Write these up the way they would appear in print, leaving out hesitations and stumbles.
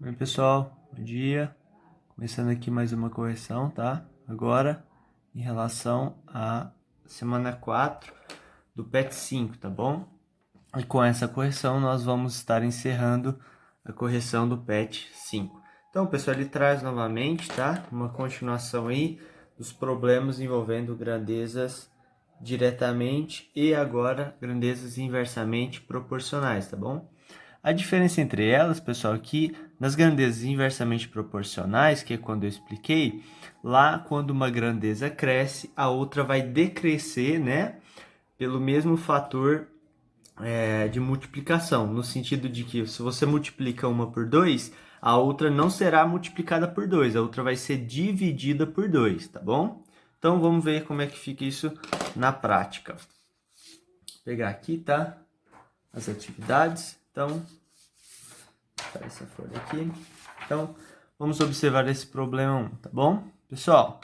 Oi pessoal, bom dia. Começando aqui mais uma correção, tá? Agora, em relação à semana 4 do PET 5, tá bom? E com essa correção nós vamos estar encerrando a correção do PET 5. Então, pessoal, ele traz novamente, tá? Uma continuação aí dos problemas envolvendo grandezas diretamente e agora grandezas inversamente proporcionais, tá bom? A diferença entre elas, pessoal, é que nas grandezas inversamente proporcionais, que é quando eu expliquei, lá quando uma grandeza cresce, a outra vai decrescer, né? Pelo mesmo fator de multiplicação, no sentido de que se você multiplica uma por 2, a outra não será multiplicada por 2, a outra vai ser dividida por 2, tá bom? Então vamos ver como é que fica isso na prática. Vou pegar aqui, tá? As atividades. Então, essa folha aqui. Então, vamos observar esse problema 1, tá bom? Pessoal,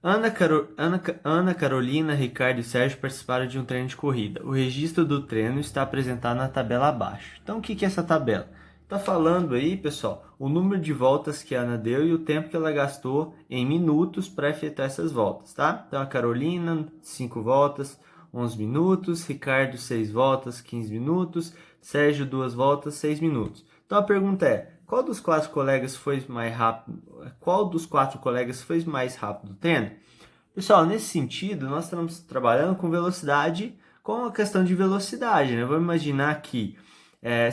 Ana Carolina, Ricardo e Sérgio participaram de um treino de corrida. O registro do treino está apresentado na tabela abaixo. Então, o que é essa tabela? Está falando aí, pessoal, o número de voltas que a Ana deu e o tempo que ela gastou em minutos para efetuar essas voltas, tá? Então, a Carolina, 5 voltas, 11 minutos. Ricardo, 6 voltas, 15 minutos. Sérgio, 2 voltas, 6 minutos. Então, a pergunta é, qual dos quatro colegas foi mais rápido? Qual dos quatro colegas foi mais rápido no treino? Pessoal, nesse sentido, nós estamos trabalhando com velocidade, com a questão de velocidade, né? Vamos imaginar que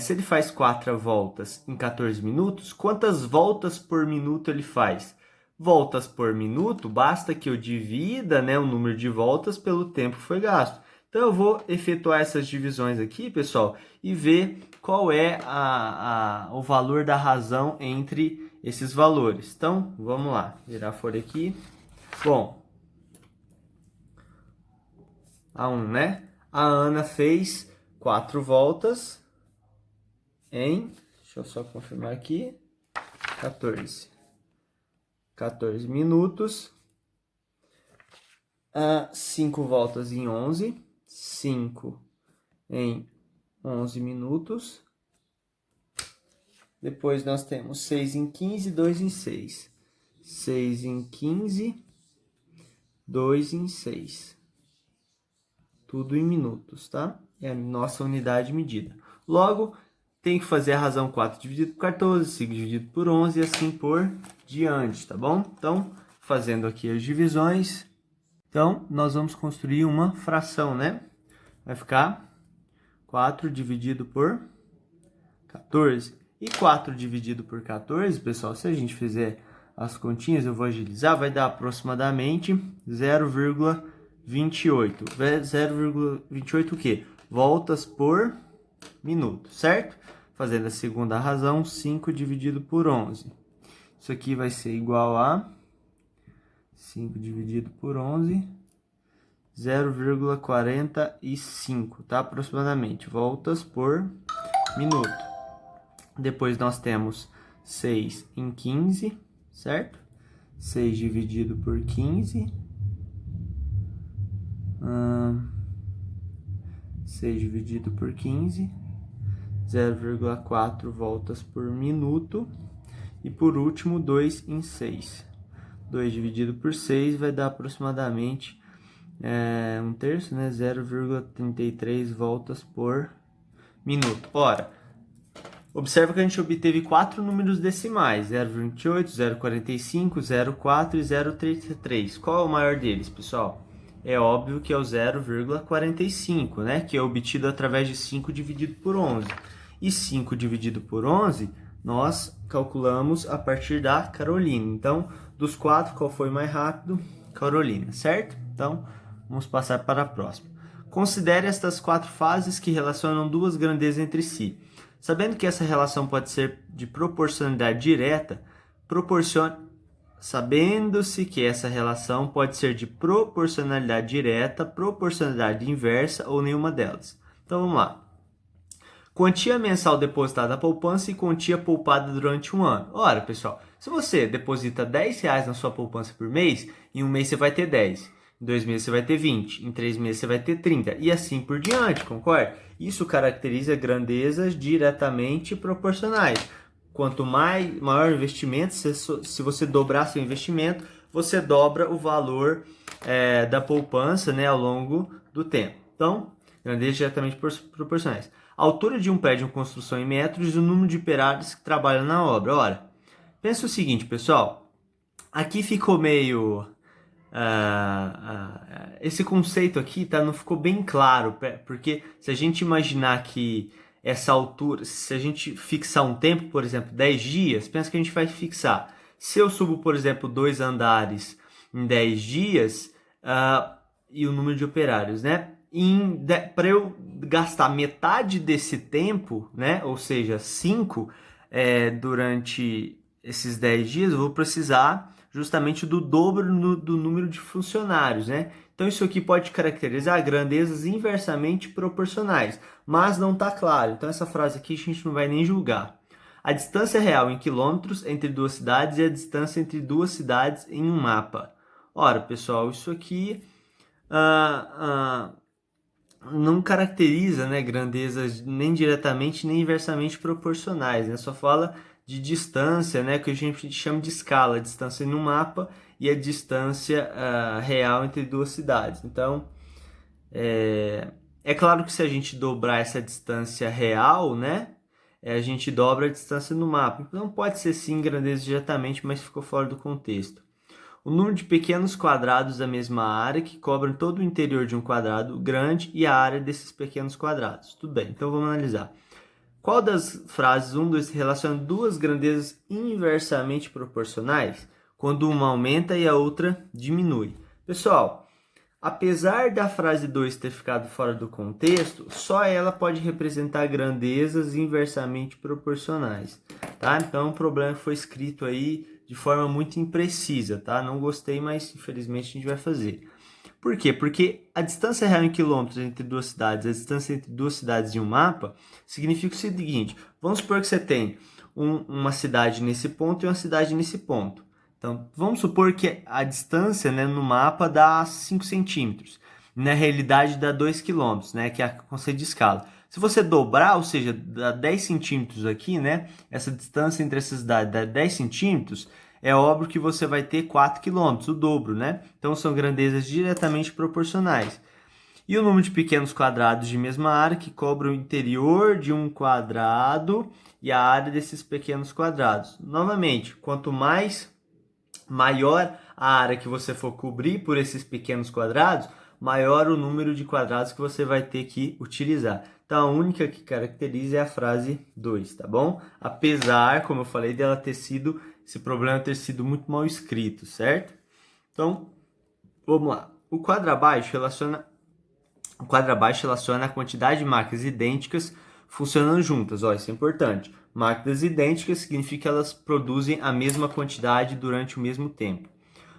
se ele faz 4 voltas em 14 minutos, quantas voltas por minuto ele faz? Voltas por minuto, basta que eu divida, né, o número de voltas pelo tempo que foi gasto. Então, eu vou efetuar essas divisões aqui, pessoal, e ver qual é o valor da razão entre esses valores. Então, vamos lá, virar a folha aqui. Bom, a 1, né? A Ana fez 4 voltas em, deixa eu só confirmar aqui, 14 minutos. 5 voltas em 11, 5 em 11 minutos. Depois nós temos 6 em 15, 2 em 6. 6 em 15, 2 em 6. Tudo em minutos, tá? É a nossa unidade de medida. Logo, tem que fazer a razão 4 dividido por 14, 5 dividido por 11 e assim por diante, tá bom? Então, fazendo aqui as divisões, então nós vamos construir uma fração, né? Vai ficar 4 dividido por 14. E 4 dividido por 14, pessoal, se a gente fizer as continhas, eu vou agilizar, vai dar aproximadamente 0,28. 0,28 o quê? Voltas por minuto, certo? Fazendo a segunda razão, 5 dividido por 11. Isso aqui vai ser igual a 5 dividido por 11, 0,45, tá? Aproximadamente, voltas por minuto. Depois nós temos 6 em 15, certo? 6 dividido por 15. 6 dividido por 15. 0,4 voltas por minuto. E por último, 2 em 6. 2 dividido por 6 vai dar aproximadamente 1/3, né? 0,33 voltas por minuto. Ora, observa que a gente obteve 4 números decimais, 0,28, 0,45, 0,4 e 0,33. Qual é o maior deles, pessoal? É óbvio que é o 0,45, né? Que é obtido através de 5 dividido por 11. E 5 dividido por 11, nós calculamos a partir da Carolina. Então, dos 4, qual foi mais rápido? Carolina, certo? Então, vamos passar para a próxima. Considere estas 4 fases que relacionam duas grandezas entre si. Sabendo que essa relação pode ser de proporcionalidade direta, sabendo-se que essa relação pode ser de proporcionalidade direta, proporcionalidade inversa ou nenhuma delas. Então vamos lá. Quantia mensal depositada na poupança e quantia poupada durante um ano. Ora, pessoal, se você deposita R$10 na sua poupança por mês, em um mês você vai ter 10. Em 2 meses você vai ter 20, em 3 meses você vai ter 30 e assim por diante, concorda? Isso caracteriza grandezas diretamente proporcionais. quanto maior o investimento, se você dobrar seu investimento, você dobra o valor da poupança, né, ao longo do tempo. Então, grandezas diretamente proporcionais. A altura de um prédio de construção em metros e o número de operários que trabalham na obra. Ora, pensa o seguinte, pessoal. Aqui ficou meio... esse conceito aqui não ficou bem claro, porque se a gente imaginar que essa altura, se a gente fixar um tempo, por exemplo, 10 dias, pensa que a gente vai fixar. Se eu subo, por exemplo, 2 andares em 10 dias, e o número de operários, né? Para eu gastar metade desse tempo, né? Ou seja, 5 durante esses 10 dias, eu vou precisar justamente do dobro do número de funcionários, né? Então isso aqui pode caracterizar grandezas inversamente proporcionais, mas não está claro. Então essa frase aqui a gente não vai nem julgar. A distância real em quilômetros entre duas cidades e a distância entre duas cidades em um mapa. Ora, pessoal, isso aqui não caracteriza, né, grandezas nem diretamente nem inversamente proporcionais, né? Só fala de distância, né, que a gente chama de escala, a distância no mapa e a distância real entre duas cidades. Então, é claro que se a gente dobrar essa distância real, né, a gente dobra a distância no mapa. Então, pode ser sim grandeza diretamente, mas ficou fora do contexto. O número de pequenos quadrados da mesma área que cobrem todo o interior de um quadrado grande e a área desses pequenos quadrados. Tudo bem, então vamos analisar. Qual das frases 1, 2 relaciona duas grandezas inversamente proporcionais, quando uma aumenta e a outra diminui? Pessoal, apesar da frase 2 ter ficado fora do contexto, só ela pode representar grandezas inversamente proporcionais, tá? Então o problema foi escrito aí de forma muito imprecisa, tá? Não gostei, mas infelizmente a gente vai fazer. Por quê? Porque a distância real em quilômetros entre duas cidades, a distância entre duas cidades em um mapa, significa o seguinte: vamos supor que você tem uma cidade nesse ponto e uma cidade nesse ponto. Então, vamos supor que a distância, né, no mapa dá 5 centímetros. Na realidade, dá 2 quilômetros, né, que é o conceito de escala. Se você dobrar, ou seja, dá 10 centímetros aqui, né, essa distância entre essas cidades dá 10 centímetros, é óbvio que você vai ter 4 quilômetros, o dobro, né? Então, são grandezas diretamente proporcionais. E o número de pequenos quadrados de mesma área que cobrem o interior de um quadrado e a área desses pequenos quadrados. Novamente, quanto maior a área que você for cobrir por esses pequenos quadrados, maior o número de quadrados que você vai ter que utilizar. Então, a única que caracteriza é a frase 2, tá bom? Apesar, como eu falei, dela ter sido, esse problema ter sido muito mal escrito, certo? Então, vamos lá. O quadro abaixo relaciona a quantidade de máquinas idênticas funcionando juntas. Ó, isso é importante. Máquinas idênticas significa que elas produzem a mesma quantidade durante o mesmo tempo.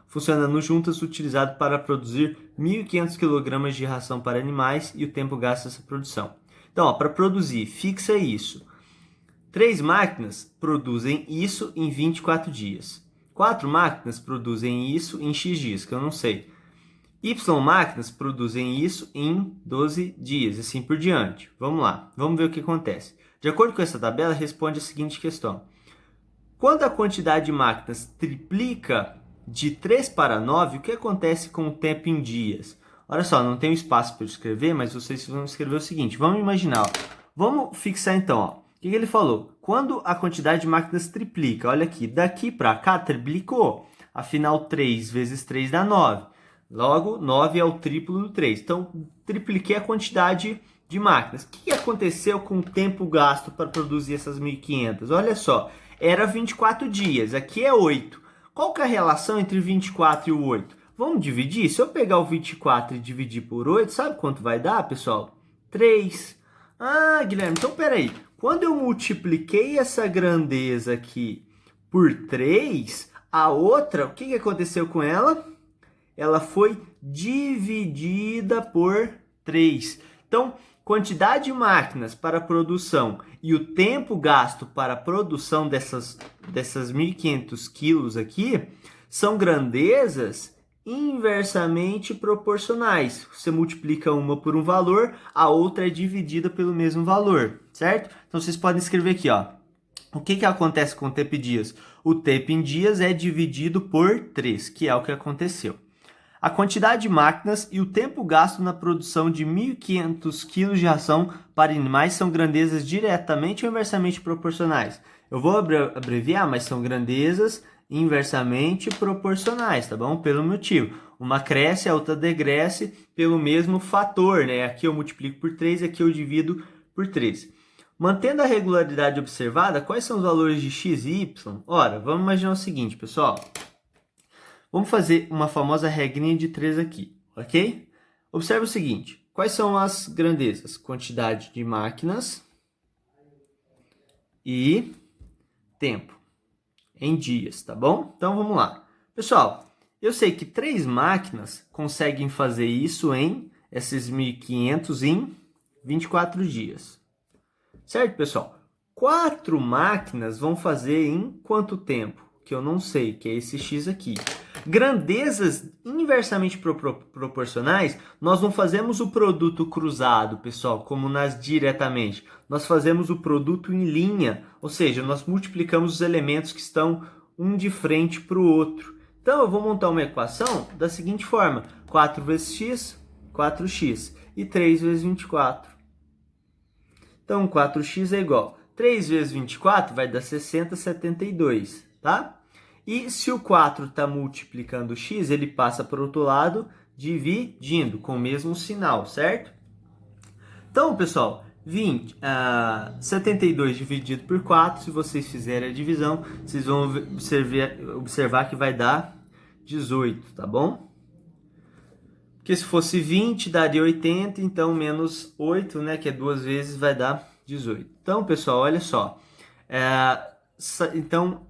Funcionando juntas, utilizado para produzir 1.500 kg de ração para animais e o tempo gasto nessa produção. Então, para produzir, fixa isso. 3 máquinas produzem isso em 24 dias. 4 máquinas produzem isso em X dias, que eu não sei. Y máquinas produzem isso em 12 dias, assim por diante. Vamos lá, vamos ver o que acontece. De acordo com essa tabela, responde a seguinte questão. Quando a quantidade de máquinas triplica de 3 para 9, o que acontece com o tempo em dias? Olha só, não tenho espaço para escrever, mas vocês vão escrever o seguinte. Vamos imaginar, vamos fixar então. O que ele falou? Quando a quantidade de máquinas triplica, olha aqui, daqui para cá triplicou. Afinal, 3 vezes 3 dá 9. Logo, 9 é o triplo do 3. Então, tripliquei a quantidade de máquinas. O que aconteceu com o tempo gasto para produzir essas 1.500? Olha só, era 24 dias, aqui é 8. Qual que é a relação entre 24 e o 8? Vamos dividir? Se eu pegar o 24 e dividir por 8, sabe quanto vai dar, pessoal? 3. Ah, Guilherme, então peraí. Quando eu multipliquei essa grandeza aqui por 3, a outra, o que aconteceu com ela? Ela foi dividida por 3. Então, quantidade de máquinas para produção e o tempo gasto para a produção dessas 1.500 quilos aqui são grandezas inversamente proporcionais. Você multiplica uma por um valor, a outra é dividida pelo mesmo valor, certo? Então, vocês podem escrever aqui, ó. O que acontece com o tempo em dias? O tempo em dias é dividido por 3, que é o que aconteceu. A quantidade de máquinas e o tempo gasto na produção de 1.500 kg de ração para animais são grandezas diretamente ou inversamente proporcionais. Eu vou abreviar, mas são grandezas inversamente proporcionais, tá bom? Pelo motivo. Uma cresce, a outra decresce pelo mesmo fator, né? Aqui eu multiplico por 3, aqui eu divido por 3. Mantendo a regularidade observada, quais são os valores de x e y? Ora, vamos imaginar o seguinte, pessoal. Vamos fazer uma famosa regrinha de 3 aqui, ok? Observe o seguinte, quais são as grandezas? Quantidade de máquinas e tempo em dias, tá bom? Então vamos lá. Pessoal, eu sei que 3 máquinas conseguem fazer isso em esses 1.500 em 24 dias. Certo, pessoal? 4 máquinas vão fazer em quanto tempo? Que eu não sei, que é esse x aqui. Grandezas inversamente proporcionais, nós não fazemos o produto cruzado, pessoal, como nas diretamente. Nós fazemos o produto em linha, ou seja, nós multiplicamos os elementos que estão um de frente para o outro. Então, eu vou montar uma equação da seguinte forma. 4 vezes x, 4x. E 3 vezes 24. Então, 4x é igual. 3 vezes 24 vai dar 60, 72, tá? E se o 4 está multiplicando o x, ele passa para o outro lado, dividindo, com o mesmo sinal, certo? Então, pessoal, 72 dividido por 4, se vocês fizerem a divisão, vocês vão observar que vai dar 18, tá bom? Porque se fosse 20, daria 80, então menos 8, né, que é 2 vezes, vai dar 18. Então, pessoal, olha só. Então,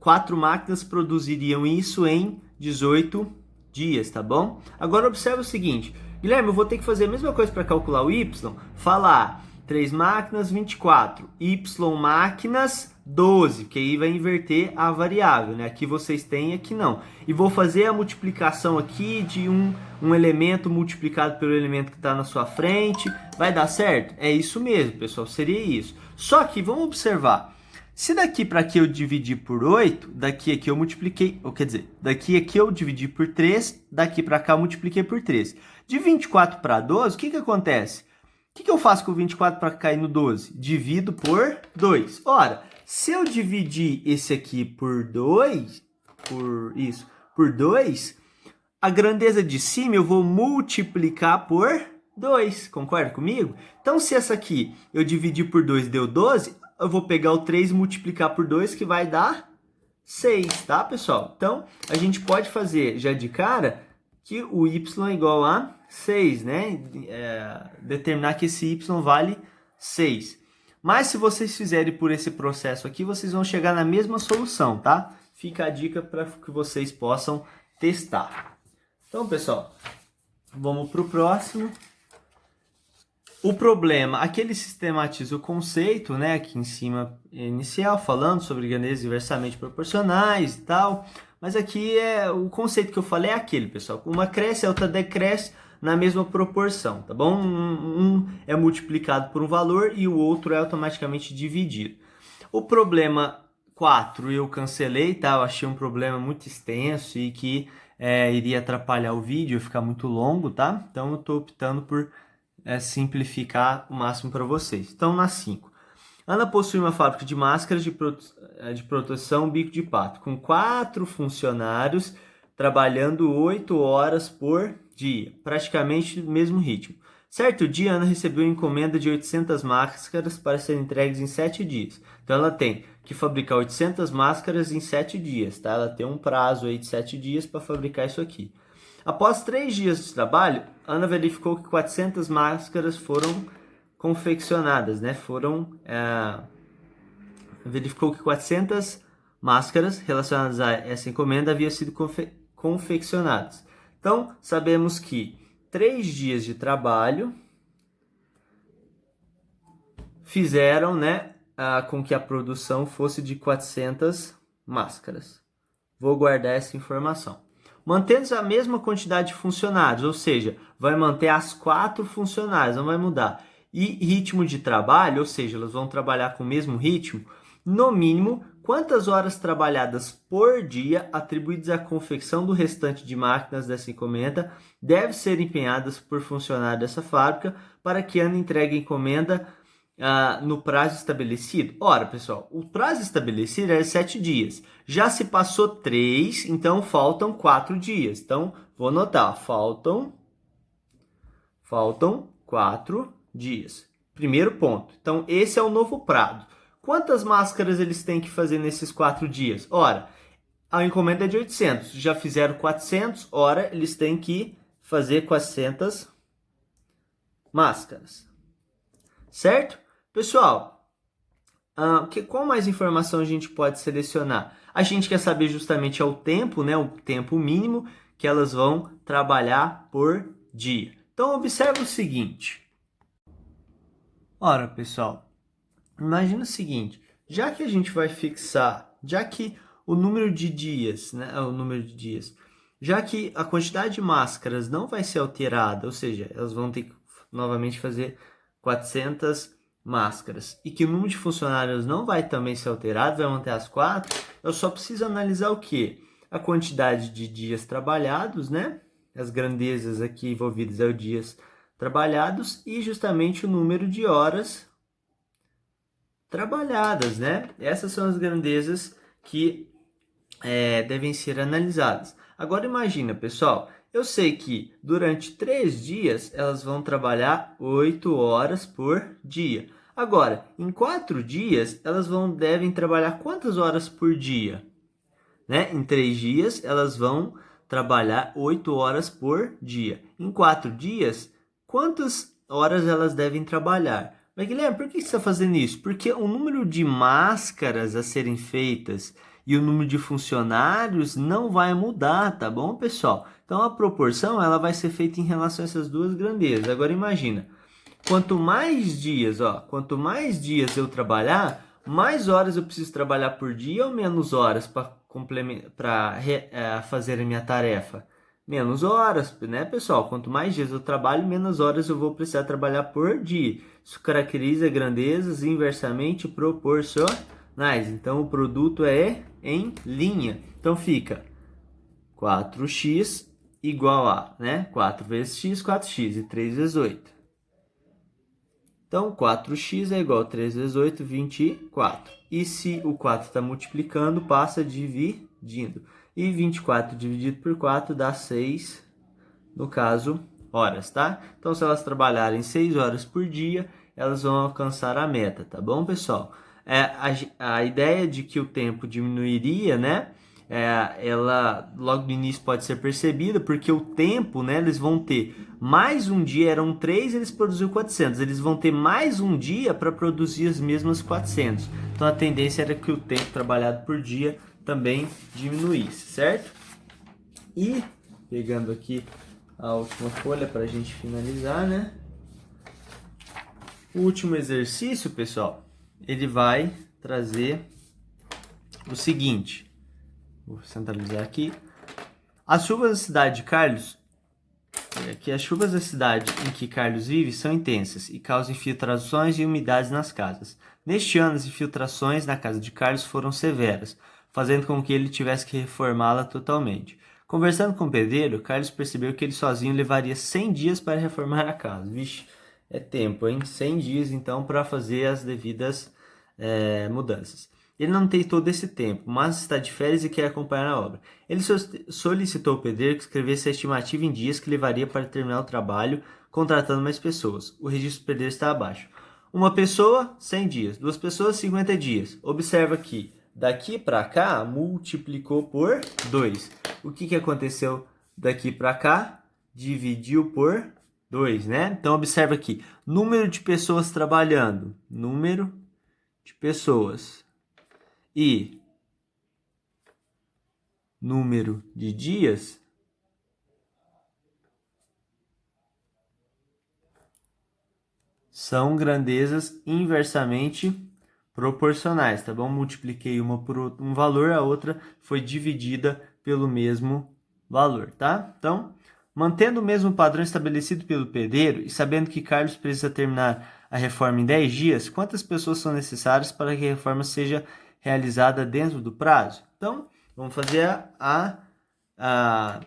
4 máquinas produziriam isso em 18 dias, tá bom? Agora, observa o seguinte. Guilherme, eu vou ter que fazer a mesma coisa para calcular o y. Falar 3 máquinas, 24. Y máquinas, 12, que aí vai inverter a variável, né? Aqui vocês têm, aqui não. E vou fazer a multiplicação aqui de um elemento multiplicado pelo elemento que está na sua frente. Vai dar certo? É isso mesmo, pessoal, seria isso. Só que vamos observar. Se daqui para aqui eu dividir por 8, daqui aqui eu multipliquei, ou quer dizer, daqui aqui eu dividi por 3, daqui para cá eu multipliquei por 3. De 24 para 12, o que acontece? O que eu faço com 24 para cair no 12? Divido por 2. Ora, se eu dividir esse aqui por 2, por 2, a grandeza de cima eu vou multiplicar por 2. Concorda comigo? Então, se essa aqui eu dividir por 2 deu 12, eu vou pegar o 3 e multiplicar por 2, que vai dar 6, tá, pessoal? Então, a gente pode fazer já de cara que o y é igual a 6, né? Determinar que esse y vale 6. Mas se vocês fizerem por esse processo aqui, vocês vão chegar na mesma solução, tá? Fica a dica para que vocês possam testar. Então, pessoal, vamos para o próximo. O problema, aqui ele sistematiza o conceito, né, aqui em cima inicial, falando sobre grandezas inversamente proporcionais e tal, mas aqui o conceito que eu falei é aquele, pessoal, uma cresce, a outra decresce na mesma proporção, tá bom? Um é multiplicado por um valor e o outro é automaticamente dividido. O problema 4 eu cancelei, tá? Eu achei um problema muito extenso e que iria atrapalhar o vídeo, ficar muito longo, tá? Então eu estou optando por simplificar o máximo para vocês. Então, na 5. Ana possui uma fábrica de máscaras de proteção bico de pato, com 4 funcionários trabalhando 8 horas por dia, praticamente no mesmo ritmo. Certo dia, Ana recebeu uma encomenda de 800 máscaras para serem entregues em 7 dias. Então, ela tem que fabricar 800 máscaras em 7 dias, tá? Ela tem um prazo aí de 7 dias para fabricar isso aqui. Após 3 dias de trabalho, Ana verificou que 400 máscaras foram confeccionadas, né? Verificou que 400 máscaras relacionadas a essa encomenda haviam sido confeccionadas. Então, sabemos que 3 dias de trabalho fizeram, né, com que a produção fosse de 400 máscaras. Vou guardar essa informação. Mantendo a mesma quantidade de funcionários, ou seja, vai manter as 4 funcionários, não vai mudar. E ritmo de trabalho, ou seja, elas vão trabalhar com o mesmo ritmo, no mínimo, quantas horas trabalhadas por dia atribuídas à confecção do restante de máquinas dessa encomenda devem ser empenhadas por funcionário dessa fábrica para que Ana entregue a encomenda no prazo estabelecido? Ora, pessoal, o prazo estabelecido é 7 dias. Já se passou 3, então faltam 4 dias. Então, vou anotar, faltam 4 dias. Primeiro ponto. Então, esse é o novo prazo. Quantas máscaras eles têm que fazer nesses 4 dias? Ora, a encomenda é de 800. Já fizeram 400, ora, eles têm que fazer 400 máscaras. Certo? Pessoal, qual mais informação a gente pode selecionar? A gente quer saber justamente o tempo, né? O tempo mínimo que elas vão trabalhar por dia. Então, observe o seguinte. Ora, pessoal, imagina o seguinte. Já que a gente vai fixar, já que o número de dias, né? Já que a quantidade de máscaras não vai ser alterada, ou seja, elas vão ter que novamente fazer 400 máscaras e que o número de funcionários não vai também ser alterado, vai manter as 4, eu só preciso analisar o quê? A quantidade de dias trabalhados, né? As grandezas aqui envolvidas é o dias trabalhados e justamente o número de horas trabalhadas, né? Essas são as grandezas que devem ser analisadas. Agora imagina, pessoal, eu sei que durante 3 dias elas vão trabalhar 8 horas por dia. Agora, em 4 dias, elas devem trabalhar quantas horas por dia? Né? Em 3 dias, elas vão trabalhar 8 horas por dia. Em 4 dias, quantas horas elas devem trabalhar? Mas, Guilherme, por que você está fazendo isso? Porque o número de máscaras a serem feitas e o número de funcionários não vai mudar, tá bom, pessoal? Então, a proporção ela vai ser feita em relação a essas duas grandezas. Agora, imagina. Quanto mais dias eu trabalhar, mais horas eu preciso trabalhar por dia ou menos horas para fazer a minha tarefa? Menos horas, né, pessoal? Quanto mais dias eu trabalho, menos horas eu vou precisar trabalhar por dia. Isso caracteriza grandezas inversamente proporcionais. Então, o produto é em linha. Então, fica 4x igual a, né? 4 vezes x, 4x e 3 vezes 8. Então, 4x é igual a 3 vezes 8, 24. E se o 4 está multiplicando, passa dividindo. E 24 dividido por 4 dá 6, no caso, horas, tá? Então, se elas trabalharem 6 horas por dia, elas vão alcançar a meta, tá bom, pessoal? A ideia de que o tempo diminuiria, né? Ela logo no início pode ser percebida, porque o tempo, né, eles vão ter mais um dia, eram 3, eles produziram 400, eles vão ter mais um dia para produzir as mesmas 400. Então a tendência era que o tempo trabalhado por dia também diminuísse, certo? E pegando aqui a última folha para a gente finalizar, né? O último exercício, pessoal, ele vai trazer o seguinte. Vou centralizar aqui. As chuvas da cidade de Carlos, as chuvas da cidade em que Carlos vive são intensas e causam infiltrações e umidades nas casas. Neste ano, as infiltrações na casa de Carlos foram severas, fazendo com que ele tivesse que reformá-la totalmente. Conversando com o pedreiro, Carlos percebeu que ele sozinho levaria 100 dias para reformar a casa. Vixe, é tempo, hein? 100 dias, então, para fazer as devidas mudanças. Ele não tem todo esse tempo, mas está de férias e quer acompanhar a obra. Ele solicitou ao pedreiro que escrevesse a estimativa em dias que levaria para terminar o trabalho, contratando mais pessoas. O registro do pedreiro está abaixo. Uma pessoa, 100 dias. 2 pessoas, 50 dias. Observa que daqui para cá, multiplicou por 2. O que aconteceu daqui para cá? Dividiu por 2, né? Então, observa aqui. Número de pessoas trabalhando. Número de pessoas. E número de dias são grandezas inversamente proporcionais, tá bom? Multipliquei uma por um valor, a outra foi dividida pelo mesmo valor, tá? Então, mantendo o mesmo padrão estabelecido pelo pedreiro e sabendo que Carlos precisa terminar a reforma em 10 dias, quantas pessoas são necessárias para que a reforma seja realizada dentro do prazo? Então, vamos fazer a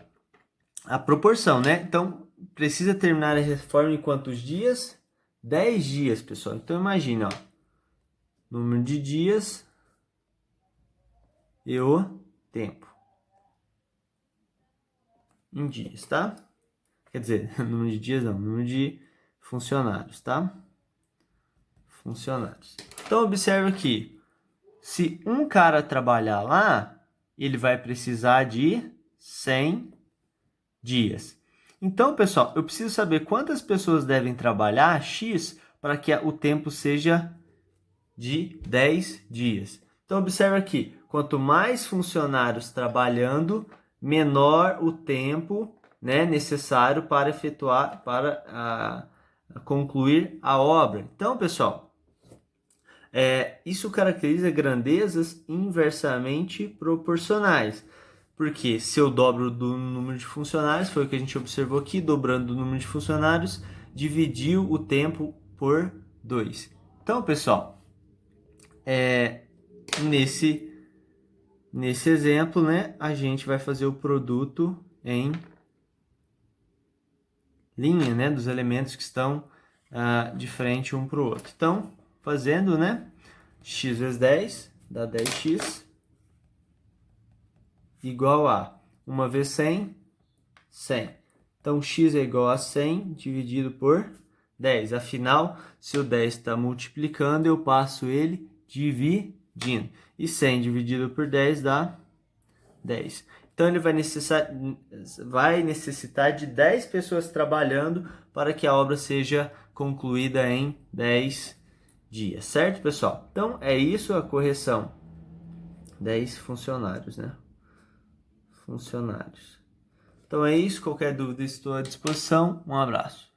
proporção, né? Então, precisa terminar a reforma em quantos dias? 10 dias, pessoal. Então, imagina, ó, número de dias e o tempo em dias, tá? Quer dizer, número de dias não, número de funcionários, tá? Funcionários. Então, observe aqui. Se um cara trabalhar lá, ele vai precisar de 100 dias. Então, pessoal, eu preciso saber quantas pessoas devem trabalhar X para que o tempo seja de 10 dias. Então, observe aqui. Quanto mais funcionários trabalhando, menor o tempo, né, necessário para efetuar, para concluir a obra. Então, pessoal, isso caracteriza grandezas inversamente proporcionais. Porque se eu dobro do número de funcionários, foi o que a gente observou aqui, dobrando o número de funcionários, dividiu o tempo por 2. Então, pessoal, nesse exemplo, né, a gente vai fazer o produto em linha, né, dos elementos que estão de frente um para o outro. Então, fazendo, né, x vezes 10 dá 10x igual a 1 vezes 100, 100. Então, x é igual a 100 dividido por 10. Afinal, se o 10 está multiplicando, eu passo ele dividindo. E 100 dividido por 10 dá 10. Então, ele vai necessitar de 10 pessoas trabalhando para que a obra seja concluída em 10 dias. Certo, pessoal? Então, é isso a correção. 10 funcionários, né? Funcionários. Então é isso. Qualquer dúvida, estou à disposição. Um abraço.